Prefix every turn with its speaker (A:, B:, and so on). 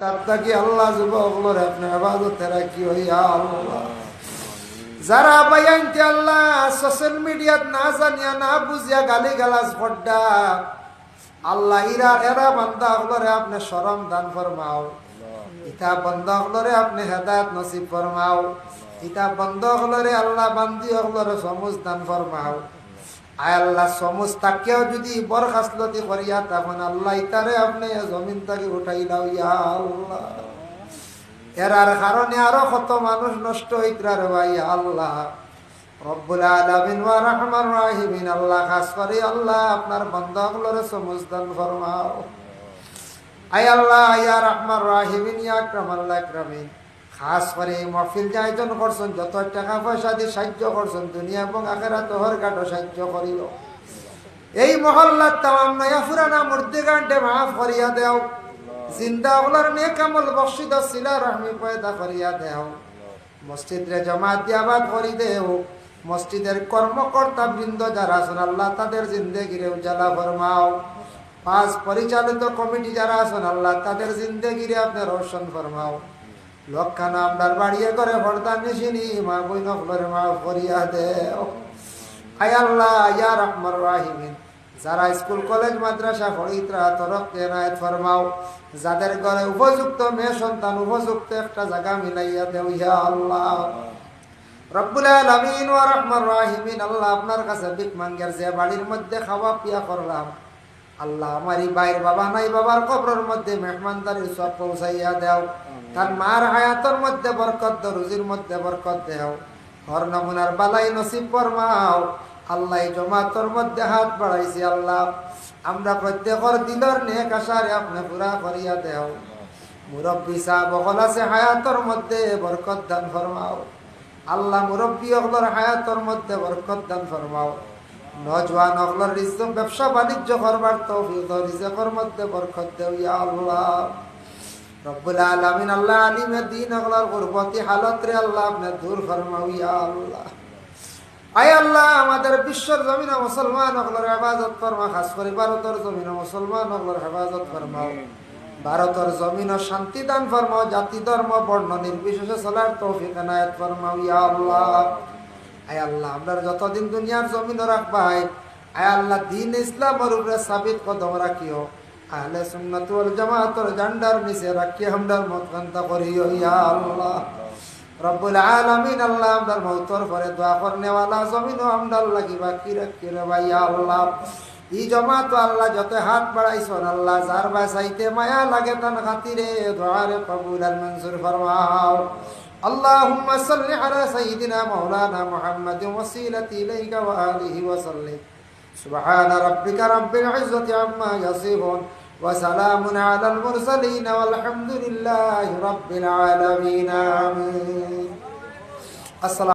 A: তাত্তাকি আল্লাহ যুবকগুলোর আপনি ইবাদতে রাখি হইয়া আল্লাহ যারা বাইয়াইতে আল্লাহ সোশ্যাল মিডিয়াত না জানিয়া না বুঝিয়া গালি গালাজ পড়ডা আল্লাহ এরা বান্দা গুলোরে আপনি শরম দান ফরমাও, ইতা বান্দা গুলোরে আপনি হেদায়েত নসিব ফরমাও, ইতা বান্দা গুলোরে আল্লাহ বান্দি গুলোরে সমুজ দান ফরমাও। আয় আল্লাহ সমুজ তাকেও যদি বরখাস্ততি করিয়া তখন আল্লাহ ইতারে আপনি জমিন থেকে উঠাই দাও ইয়া আল্লাহ। এরার কারণে আরো কত মানুষ নষ্ট হইতার ভাই আল্লাহ রব্বুল আলামিন ওয়া রাহমান রাহিমিন আল্লাহ খাস করে আল্লাহ আপনার বান্দাগুলোরে সমুজ দান ফরমাও। আয় আল্লাহ ইয়া রাহমান রাহিমিন ইয়া আকরামাল আকরামিন খাস করে মাহফিল যে আয়োজন করছেন, যত টাকা পয়সা দিয়ে সাহায্য করছেন দুনিয়া এবং আখিরাত হর কাটো সাহায্য করিল। এই মহল্লার তামাম নয়া ফুরানা মুর্দিগানটে মাফ করিয়া দেও, জিন্দা ওলার নেক আমল বখশিদ সিলা রহমি পয়দা করিয়া দেও, মসজিদে জামাত দিয়াবাদ করি দেও, মসজিদের কর্মকর্তা বৃন্দ যারা আছেন আল্লাহ তাদের জিন্দেগিরে উজালা ফরমাও। পাঁচ পরিচালিত কমিটি যারা আছেন আল্লাহ তাদের জিন্দেগিরে আপনি রোশন ফরমাও। লক্ষানা আমদার বাড়িয়ে করে ভরদান নিশিনি মা বইন ফলরে মা ফরিয়া দেও। আয় আল্লাহ ইয়া রাহমার রাহিমিন যারা স্কুল কলেজ মাদ্রাসা পড়িতরা তরফ এনায়েত ফরমাও, যাদের ঘরে উপযুক্ত মেয়ে সন্তান উপযুক্ত একটা জায়গা মিলাইয়া দেও ইয়া আল্লাহ রব্বুল আলামিন ওয়া রাহমার রাহিমিন আল্লাহ আপনার কাছে ভিক মাঙ্গের যে বাড়ির মধ্যে খাওয়া পিয়া করলাম আল্লাহ আমারই বাইর বাবা নাই বাবার কবরের মধ্যে মেহমানদারির সব পৌঁছাইয়া দেও, তার মার হায়াতের মধ্যে বরকত দাও, রুজির মধ্যে বরকত দেও, হর নমুনার বালাই নসিব ফরমাও। আল্লাহ জমাতর মধ্যে হাত বাড়াইছি আল্লাহ আমরা প্রত্যেকের দিলের নেক আশারে আপনি পুরা করিয়া দেও। মুরব্বী সাহেব বকল আছে হায়াতের মধ্যে বরকত দান ফরমাও আল্লাহ, মুরব্বী অগলর হায়াতের মধ্যে বরকত দান ফরমাও। নজওয়ান অগলর রিজক ব্যবসা বাণিজ্য করবার তৌফিক দাও, রিজকের মধ্যে বরকত দেও ইয়া আল্লাহ রব্বুল আলামিন আল্লাহ আলিমে দ্বীন অগলর গুরবতি হালত রে আল্লাহ আপনি দূর ফরমাও ইয়া আল্লাহ। আয় আল্লাহ আমাদের বিশ্বের জমিনে মুসলমান অগলর হেফাজত ফরমা, খাস করে ভারতের জমিনে মুসলমান অগলর হেফাজত ফরমাও, ভারতের জমিন শান্তি দান ফরমাও, জাতি ধর্ম বর্ণ নির্বিশেষে চলার তৌফিক এনায়েত ফরমাও ইয়া আল্লাহ। আয় আল্লাহ আমরা যতদিন দুনিয়ার জমিন রাখবাই আয় আল্লাহ দ্বীন ইসলামের উপরে সাবিত কদম রাখিও, আহলে সুন্নাত ওয়াল জামাতের ঝান্ডার নিচে রাখিয়ে আমরার মতকান্তা করিও ইয়া আল্লাহ রব্বুল আলামিন আল্লাহ আমরার মওতর পরে দোয়া করনেওয়ালা জমিন আমরার লাগি বাকি রাখি রে ভাই আল্লাহ। ই জমাত আল্লাহ যত হাত বাড়াইছন আল্লাহ যার বাসাইতে মায়া লাগে তান খাতিরে দোয়ারে কবুল আর মঞ্জুর ফরমাও। আল্লাহুম্মা সাল্লি আলা সাইয়্যিদিনা মাওলানা মুহাম্মাদিন ওয়াসিলাতি ইলাইকা ওয়া আলিহি ওয়া সাল্লিম। সুবহানা রাব্বিকা রাব্বিল ইজ্জাতি আম্মা ইয়াসিফুন ওয়া সালামুন আলাল মুরসালিন ওয়াল হামদুলিল্লাহি রাব্বিল আলামিন। আমিন। আসসালামু